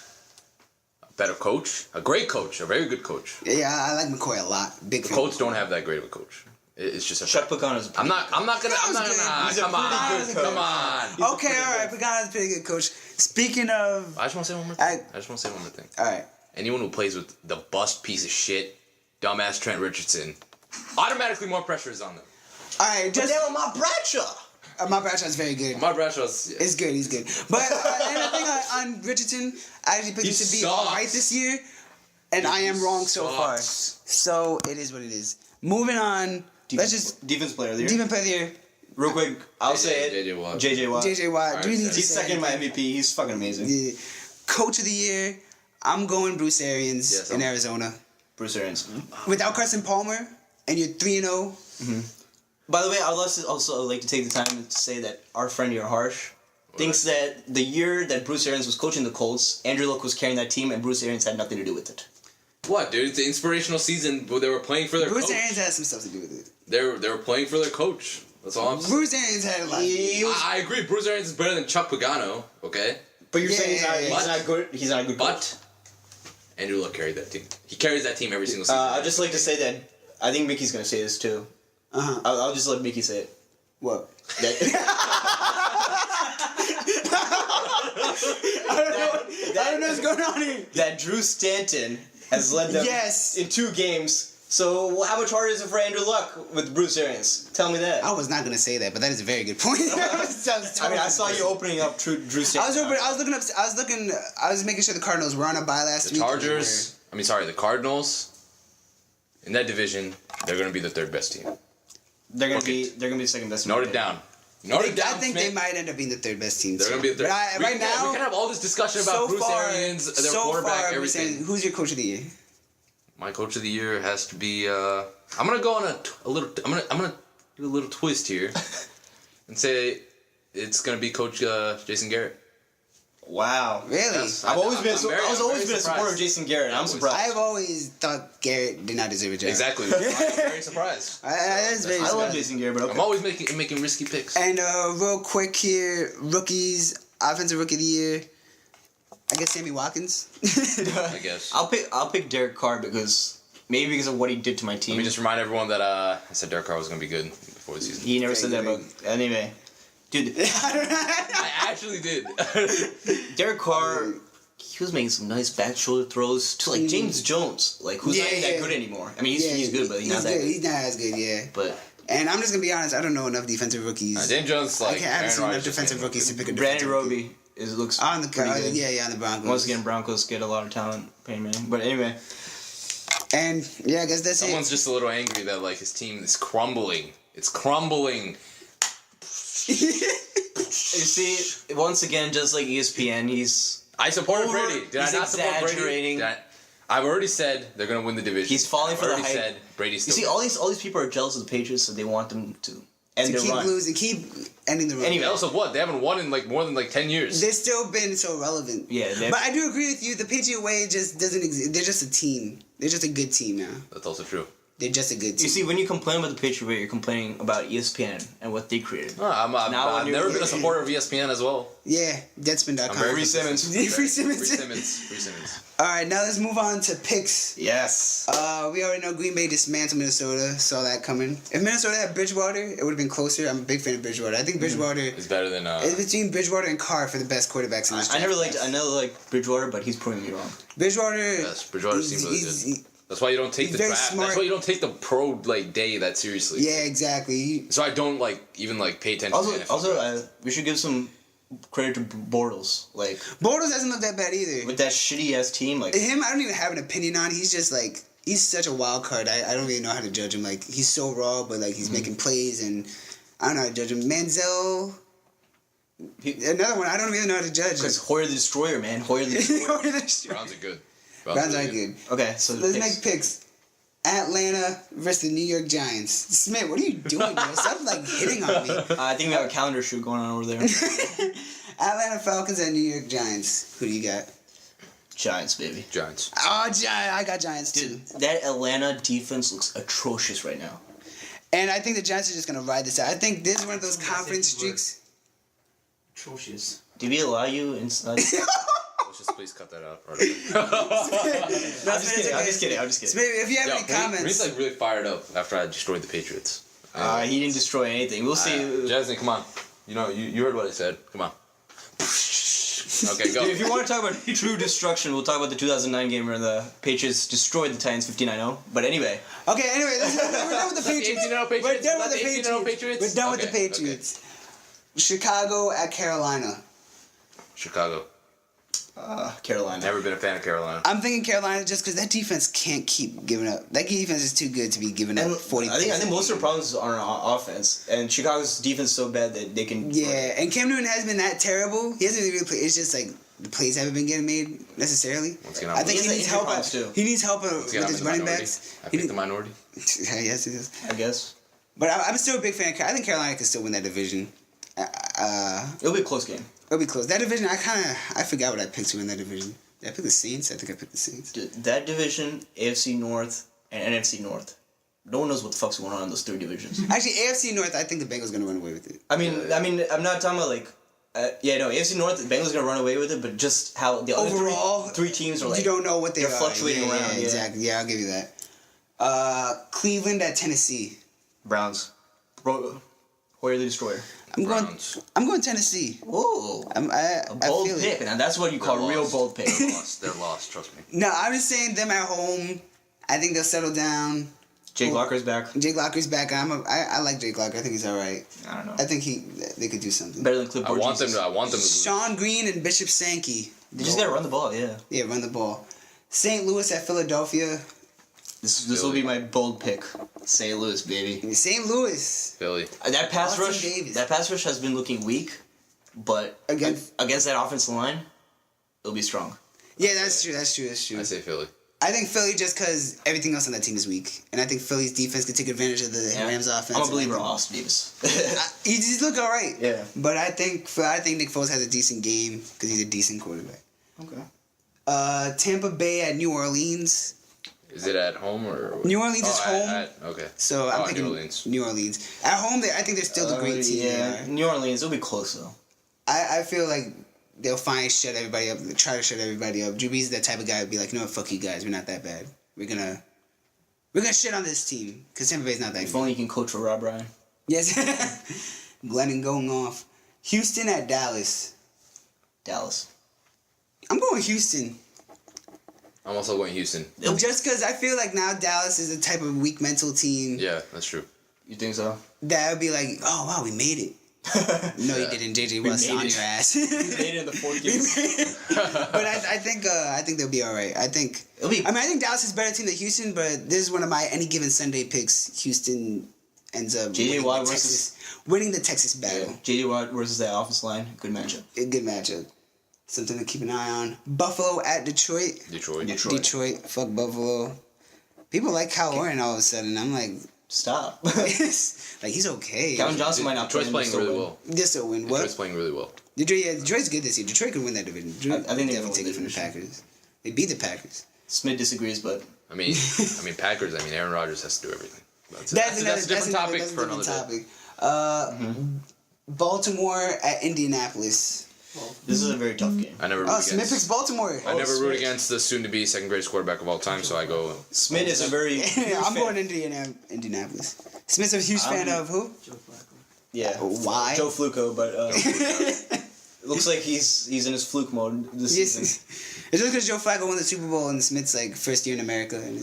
a better coach, a great coach, a very good coach. Yeah, I like McCoy a lot. Big The fan. Colts don't have that great of a coach. It's just a Chuck Pagano's. I'm not gonna. He's a Come on. pretty good Come on. Okay, all right. Pagano's a pretty good coach. Speaking of, I just want to say one more thing. I just want to say one more thing. all right. Anyone who plays with the bust piece of shit, dumbass Trent Richardson, automatically more pressure is on them. All right, just Damn, my Bradshaw. my Bradshaw's very good. Mark Bradshaw's. It's good. He's good. But another thing on Richardson, I actually picked him to be all right this year, and I am wrong so far. So it is what it is. Moving on. Let's just Defense player of the year. defense player of the year. Real quick, I'll say it. JJ Watt. JJ Watt. JJ Watt. Do we need to He's say second in my anything? MVP. He's fucking amazing. Yeah. Coach of the year. I'm going Bruce Arians Yes, in Arizona. Bruce Arians. Without Carson Palmer, and you're 3-0. By the way, I would also like to take the time to say that our friend here, Harsh, thinks that the year that Bruce Arians was coaching the Colts, Andrew Luck was carrying that team, and Bruce Arians had nothing to do with it. What, dude? It's an inspirational season where they were playing for their Bruce coach. Arians has some stuff to do with it. They were playing for their coach. That's all I'm saying. Bruce Arians had a lot. I agree. Bruce Arians is better than Chuck Pagano. Okay, But you're saying Yeah, he's not good. He's not a good coach. but Andrew Luck carried that team. He carries that team every single season. I'd just like to say that I think Mickey's gonna say this too. Uh-huh. I'll just let Mickey say it. What? I don't know what's going on here. That Drew Stanton has led them in 2 games. So how much harder is it for Andrew Luck with Bruce Arians? Tell me that. I was not gonna say that, but that is a very good point. I saw you opening up Drew Stanton. I was making sure the Cardinals were on a bye last the week. Chargers. The Cardinals. In that division, they're going to be the third best team. They're gonna be the second best. Note it down. Notre I Dame, think Smith, they might end up being the third best team. They're too. gonna be the third. But We right now, we can have all this discussion about so Bruce far, Arians, their so quarterback, far, we're everything. saying, who's your coach of the year? My coach of the year has to be. I'm gonna go on a little. I'm gonna do a little twist here, and say it's gonna be Coach Jason Garrett. Wow. Really? Yes. I've always been. I'm very- I was I'm always very been a supporter of surprised. Jason Garrett. I'm Always. surprised. I've always thought Garrett did not deserve a job. Exactly. I'm very surprised. That is very I love surprising. Jason Garrett, but okay. I'm always making risky picks. And real quick here, rookies, offensive rookie of the year. I guess Sammy Watkins. I guess. I'll pick Derek Carr because of what he did to my team. Let me just remind everyone that I said Derek Carr was gonna be good before the season. He never said that, but anyway, dude, I actually did. Derek Carr, he was making some nice back shoulder throws to like James Jones, like who's not even that good anymore. I mean, he's good, but he's not that good. He's not as good, yeah. But And I'm just gonna be honest, I don't know enough defensive rookies. James Jones, like I haven't Aaron seen enough Rodgers just defensive made him rookies to pick a Brandon defensive rookie. Roby looks On the pretty good. yeah, on the Broncos. Once again, Broncos get a lot of talent, paying money. But anyway, And yeah, I guess that's Someone's just a little angry that like his team is crumbling. It's crumbling. you see, once again, just like ESPN, he's I supported Over- Brady. Did I he's not support Brady? exaggerating. I've already said they're gonna win the division. He's falling for the I've already hype. said Brady's You still. see, all these people are jealous of the Patriots, so they want them to end to their keep run. losing, keep ending the run. Anyway. Jealous of what? They haven't won in like more than like 10 years. They've still been so relevant. Yeah, But I do agree with you. The Patriot way just doesn't exist. They're just a team. They're just a good team now. That's also true. They're just a good team. You see, when you complain about the Patriot way, you're complaining about ESPN and what they created. No, I've Now when never you're- been a supporter of ESPN as well. Yeah, Deadspin.com. I'm very Free Simmons. Free Simmons. Free Simmons. Free Simmons. All right, now let's move on to picks. Yes. We already know Green Bay dismantled Minnesota. Saw that coming. If Minnesota had Bridgewater, it would have been closer. I'm a big fan of Bridgewater. I think Bridgewater It's better than it's between Bridgewater and Carr for the best quarterbacks in this I draft. never liked Bridgewater, but he's proving me wrong. Bridgewater. Yes, Bridgewater seemed really good. That's why you don't take he's the very draft. smart. That's why you don't take the pro like day that seriously. Yeah, exactly. So I don't like even like pay attention. to NFL Also, draft. we should give some credit to Bortles. Like Bortles doesn't look that bad either. with that shitty ass team, like Him, I don't even have an opinion on. He's just like he's such a wild card. I don't really know how to judge him. Like he's so raw, but like he's making plays, and I don't know how to judge him. Manziel, another one. I don't really know how to judge. because Hoyer the Destroyer, man. Hoyer the Destroyer. Browns are good. Browns really are good. Okay, so Let's picks. make picks. Atlanta versus the New York Giants. Smith, what are you doing, bro? Stop like hitting on me. I think we have a calendar shoot going on over there. Atlanta Falcons and New York Giants. Who do you got? Giants, baby. Giants. Oh, I got Giants too. Dude, that Atlanta defense looks atrocious right now. And I think the Giants are just gonna ride this out. I think this is one of those conference streaks. Atrocious. Did we allow you inside? Let's just please cut that out. I'm just kidding. Smith, if you have any Reed's comments, like really fired up after I destroyed the Patriots. He didn't destroy anything. We'll see. Jasmine, come on. You know, you heard what I said. Come on. Okay, go. Dude, if you want to talk about true destruction, we'll talk about the 2009 game where the Patriots destroyed the Titans 59-0. But anyway, okay. Anyway, we're done with the Patriots. 18-0 Patriots? We're done Not with the the 18-0 Patriots. Patriots? We're done with the Okay, Patriots. Chicago at Carolina. Chicago. Carolina. Never been a fan of Carolina. I'm thinking Carolina just because that defense can't keep giving up. That defense is too good to be giving up And 40 I think points. most of the problems are on offense, and Chicago's defense is so bad that they can. Yeah, and Cam Newton has been that terrible. He hasn't really played. It's just like the plays haven't been getting made necessarily. Once again, I think He he has needs injury help. problems, too. He needs help Once again, with I'm his in the running minority. backs. I He picked the need- minority. Yes, it is. I guess But I'm still a big fan. I think Carolina can still win that division. it'll be a close game. It'll be close. That division, I forgot what I picked to win that division. Did I pick the Saints? I think I picked the Saints. Dude, that division, AFC North and NFC North, no one knows what the fuck's going on in those three divisions. Actually, AFC North, I think the Bengals gonna run away with it. I mean, I'm not talking about like. AFC North, the Bengals gonna run away with it, but just how the other Overall, three teams are like. you don't know what they're are. fluctuating Yeah, around, yeah. Exactly. Yeah, I'll give you that. Cleveland at Tennessee. Browns. Hoyer the Destroyer. Browns. I'm going Tennessee. Ooh. I A bold feel pick, it. and that's what you call a They're real lost. bold pick. They're lost, trust me. No, I'm just saying them at home. I think they'll settle down. Jake Locker's back. Jake Locker's back. I like Jake Locker. I think he's all right. I don't know. I think they could do something. Better than Clipboard I want them Jesus. to lose. Sean Green and Bishop Sankey. They just gotta run the ball, yeah. Yeah, run the ball. St. Louis at Philadelphia. This will be my bold pick. St. Louis, baby. St. Louis. Philly. That pass Austin rush. Davis. That pass rush has been looking weak, but Against that offensive line, it'll be strong. yeah, that's true. That's true. That's true. I say Philly. I think Philly just because everything else on that team is weak, and I think Philly's defense can take advantage of the Yeah. Rams' offense. I'm a believer in Austin Davis. He just look all right. Yeah. But I think Nick Foles has a decent game because he's a decent quarterback. Okay. Tampa Bay at New Orleans. Is it at home or? New Orleans is home. Okay. So I'm Oh, picking New Orleans. New Orleans. At home, I think they're still the great team. Yeah, New Orleans. It'll be close though. I feel like they'll finally shut everybody up. Try to shut everybody up. Drew Brees is that type of guy who'd be like, you know what, fuck you guys. We're not that bad. We're gonna shit on this team because Tampa Bay's not that If good. only you can coach for Rob Ryan. Yes. Glennon going off. Houston at Dallas. Dallas. I'm going Houston. I'm also going Houston. Just because I feel like now Dallas is a type of weak mental team Yeah, that's true. You think so? that would be like, oh wow, we made it. No, you didn't. JJ was made on it. your ass. Made it in the fourth game. But I think they'll be all right. I think. It'll be. I mean, I think Dallas is a better team than Houston, but this is one of my any given Sunday picks. Houston ends up J.J. Watt winning the Texas battle. Yeah. J.D. Watt versus that offense line. Good matchup. A good matchup. Something to keep an eye on. Buffalo at Detroit. Detroit. Fuck Buffalo. People like Kyle Orton all of a sudden. I'm like, Stop. like he's okay. Calvin Johnson might not play. Detroit's playing really well. Just to win. What? Detroit's playing really well. Detroit's good this year. Detroit could win that division. Detroit I think they definitely will take it from the division. Packers. They beat the Packers. Smith disagrees, but I mean, Packers. I mean, Aaron Rodgers has to do everything. That's That's a different topic that's a for another different day. topic. Baltimore at Indianapolis. this is a very tough game. I never root Oh, Smith against. picks Baltimore. I never root Smith. against the soon-to-be second greatest quarterback of all time, so I go. Smith is a very. I'm going Indianapolis. Smith's a huge fan of who? Joe Flacco. Yeah. Why? Joe Fluco, but it looks like he's in his fluke mode this Yes. season. It's just because Joe Flacco won the Super Bowl and Smith's like first year in America. And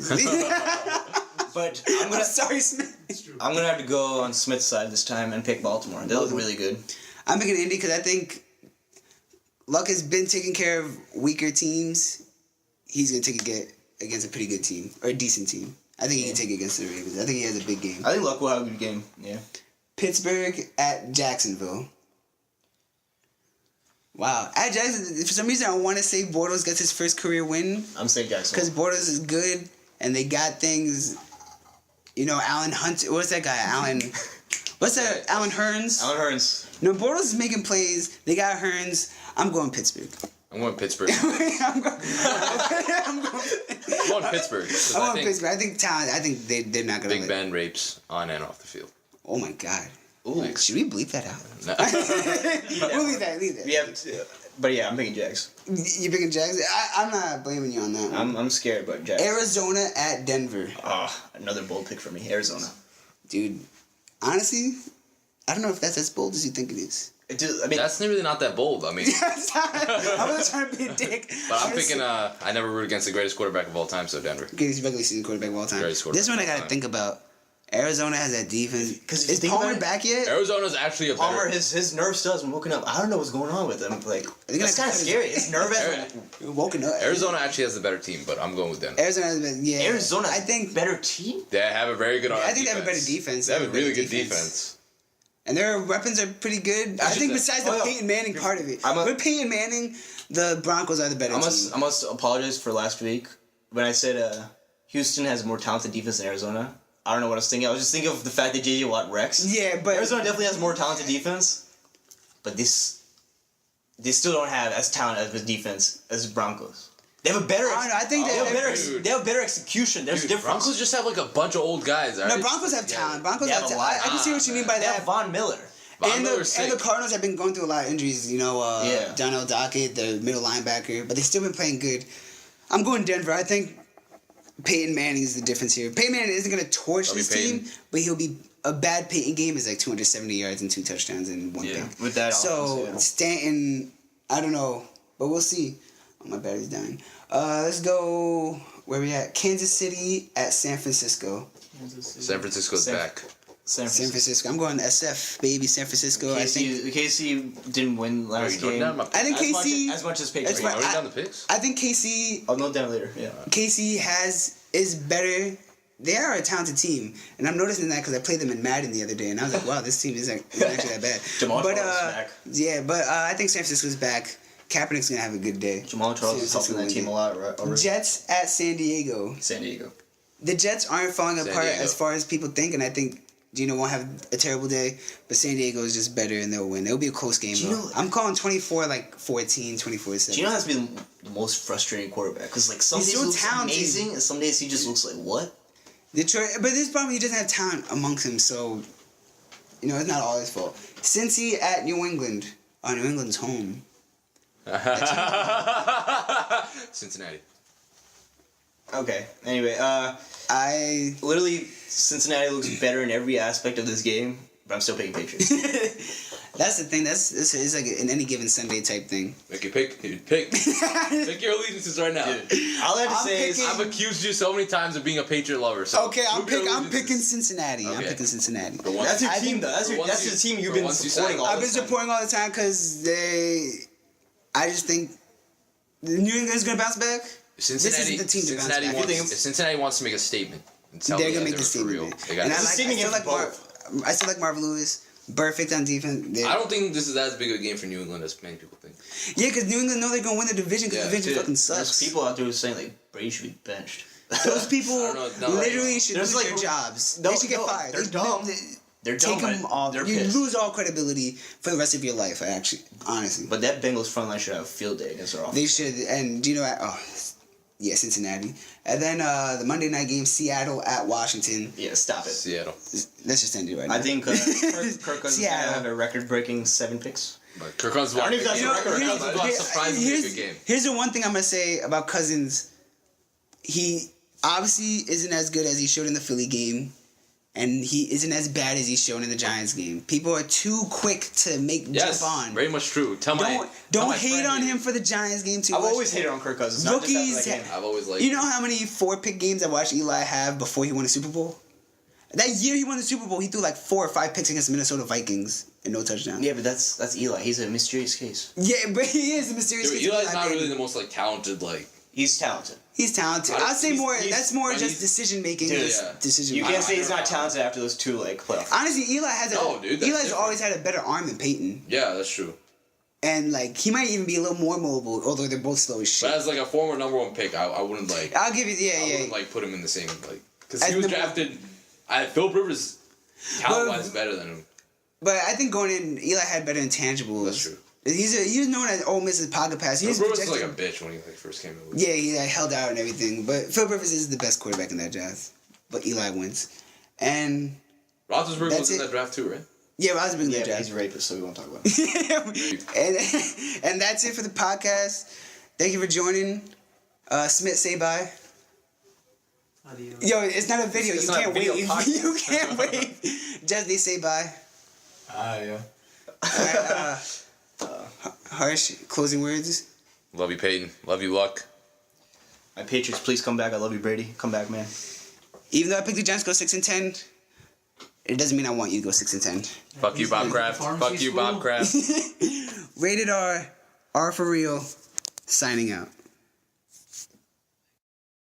But I'm sorry, Smith. I'm gonna have to go on Smith's side this time and pick Baltimore. They look really good. I'm picking Indy because I think Luck has been taking care of weaker teams. He's gonna take it against a pretty good team or a decent team. I think he can take it against the Ravens. I think he has a big game. I think Luck will have a good game. Yeah. Pittsburgh at Jacksonville. Wow, at Jacksonville, for some reason I want to say Bortles gets his first career win I'm saying Jackson. because Bortles is good and they got things. You know, Alan Hunt. What's that guy? What's that? Alan Hearns. Alan Hearns. No, Bortles is making plays. They got Hearns. I'm going Pittsburgh. I'm going Pittsburgh. I'm going. I'm going Pittsburgh. 'cause I'm I going think Pittsburgh. I think talent. I think they're not gonna. Big Ben rapes on and off the field. Oh my god. Ooh. Should we bleep that out? No. We'll leave that. Leave that. We have but yeah, I'm picking Jags. You picking Jags? I'm not blaming you on that. I'm scared, but Jags. Arizona at Denver. Another bold pick for me. Arizona. Dude, honestly, I don't know if that's as bold as you think it is. I mean, That's really not that bold. I mean, I was trying to be a dick. but I'm picking. I never root against the greatest quarterback of all time, so Denver. Greatest regular season quarterback of all time. Greatest quarterback This one I of all gotta time. think about. Arizona has that defense. 'Cause if you Is think Palmer about it, back yet? Arizona's actually a better. Palmer, his nerve studs when woken up. I don't know what's going on with him. Like, They're that's gonna kind of cut his- scary. His nerve. Woken up. Arizona actually has the better team, but I'm going with Denver. Arizona has been, yeah. Arizona, I think, better team. They have a very good. I think they have a better defense. They have a really better good defense. and their weapons are pretty good. I think besides the Peyton Manning part of it, with Peyton Manning, the Broncos are the better team. I must apologize for last week when I said Houston has more talented defense than Arizona. I don't know what I was thinking. I was just thinking of the fact that J.J. Watt wrecks. Yeah, but Arizona definitely has more talented defense, but they still don't have as talented of a defense as Broncos. They have a better. I don't know, I think they have better execution. There's a difference. Broncos just have like a bunch of old guys. Right? No, Broncos have talent. Broncos They have have a talent. lot. I can see what you mean by They have that. Von Miller. And Miller's the sick. Cardinals have been going through a lot of injuries. You know, Yeah. Darnell Dockett, the middle linebacker, but they've still been playing good. I'm going Denver. I think Peyton Manning is the difference here. Peyton Manning isn't going to torch That'll be this Peyton. team, but he'll be a bad Peyton game is like 270 yards and 2 touchdowns in one Yeah, pick. with that So offense, yeah. Stanton, I don't know, but we'll see. Oh, my battery's dying. Let's go. Where we at? Kansas City at San Francisco. San Francisco's back. San San Francisco. I'm going SF, baby. San Francisco. I think. KC didn't win Are last you noting game. down my I think As much KC. as much as That's Patriots. fine. Are you down the picks? I think KC I'll note down later. Yeah. is better they are a talented team, and I'm noticing that because I played them in Madden the other day, and I was like, wow, this team isn't actually that bad. Jamal but Charles is back. yeah, but I think San Francisco's back. Kaepernick's gonna have a good day. Jamal Charles is helping that team a lot, right? Already. Jets at San Diego. San Diego. The Jets aren't falling San apart Diego. as far as people think, and I think Gino won't have a terrible day, but San Diego is just better and they'll win. It'll be a close game. Gino- Though. I'm calling 24-14, 24-7. Gino has been the most frustrating quarterback because like some He's days so he looks talented. amazing and some days he just looks like what? Detroit, but this problem he doesn't have talent amongst him, so you know it's not all his fault. Cincy at New England. New England's home. Cincinnati. Okay. Anyway, I literally Cincinnati looks better in every aspect of this game, but I'm still picking Patriots. that's the thing. It's like an any given Sunday type thing. Make you pick. Pick your allegiances right now. All I have to I'm say is picking- I've accused you so many times of being a Patriot lover. So Okay, I'm prove your allegiances. picking Cincinnati. I'm Okay. picking Cincinnati. For once- that's your I team think though. That's for once the team you've for been once you supporting said- all I've the been time. supporting all the time because I just think New England's gonna bounce back. Cincinnati. This is the team to bounce Cincinnati back. wants. If Cincinnati wants to make a statement. And tell They're the gonna make guys the they're for statement. real. They got And this. I statement still for like both. I still like Marvin Lewis. Perfect on defense. I don't think this is as big of a game for New England as many people think. Yeah, because New England know they're gonna win the division because Yeah, the division Dude, fucking there's sucks. people out there who are saying like Brady should be benched. Those people I don't know, no, literally should there's lose like- their jobs. No, they should get no, fired. they're dumb. They're dumb. Take them but off. They're You pissed. lose all credibility for the rest of your life. Honestly, But that Bengals front line should have a field day against our offense. they should. And do you know what? Oh, yeah, Cincinnati. And then the Monday night game, Seattle at Washington. Yeah, stop it. Seattle. Let's just end it right now. I think Kirk Cousins is gonna Seattle. have a record-breaking 7 picks. But Kirk Cousins. I don't even think that's You know, a record. here's- Kirk Cousins was surprisingly a good game. Here's the one thing I'm gonna say about Cousins. He obviously isn't as good as he showed in the Philly game, and he isn't as bad as he's shown in the Giants game. People are too quick to Yes, jump on. very much true. Tell Don't my hate friend on here. him for the Giants game too I've much. always hated on Kirk Cousins. Not just Rookies after that game. I've always liked. You know how many 4-pick games I watched Eli have before he won a Super Bowl? That year he won the Super Bowl, he threw like 4 or 5 picks against the Minnesota Vikings and no touchdown. Yeah, but that's Eli. He's a mysterious case. Yeah, but he is a mysterious Dude, case of Eli's Eli not Manning. really the most like talented like. He's talented. He's talented. I don't- I'd say he's- more. he's- That's more but just he's- decision making. Dude, yeah. Decision. You can't say he's I not don't talented after those 2 like playoff. Honestly, Eli has No, dude, that's Eli's different. always had a better arm than Peyton, Yeah, that's true. and like he might even be a little more mobile. Although they're both slow as shit. But as like a former number 1 pick, I wouldn't like. I'll give you. Yeah, I yeah. wouldn't like put him in the same like because As he was number- drafted. Philip Rivers, talent wise, better than him. But I think going in, Eli had better intangibles. That's true. He's known as Ole Miss's pocket pass. He's Philip Rivers was projected. like a bitch when he like first came in. Yeah, he like, held out and everything. But Philip Rivers is the best quarterback in that draft. But Eli wins. And Roethlisberger That's was in it. that draft too, right? yeah, I was big in Yeah, that but he's draft. a rapist, so we won't talk about it. and that's it for the podcast. Thank you for joining. Smith, say bye. Adios. Yo, it's not a video. It's you not a can't video wave. podcast. You can't wave. Jesse, say bye. Yeah. Alright, Harsh, closing words. Love you, Peyton. Love you, Luck. My Patriots, please come back. I love you, Brady. Come back, man. Even though I picked the Giants to go 6-10, it doesn't mean I want you to go 6-10. Fuck you, Bob Kraft. Pharmacy Fuck you, school. Bob Kraft. Rated R for real. Signing out.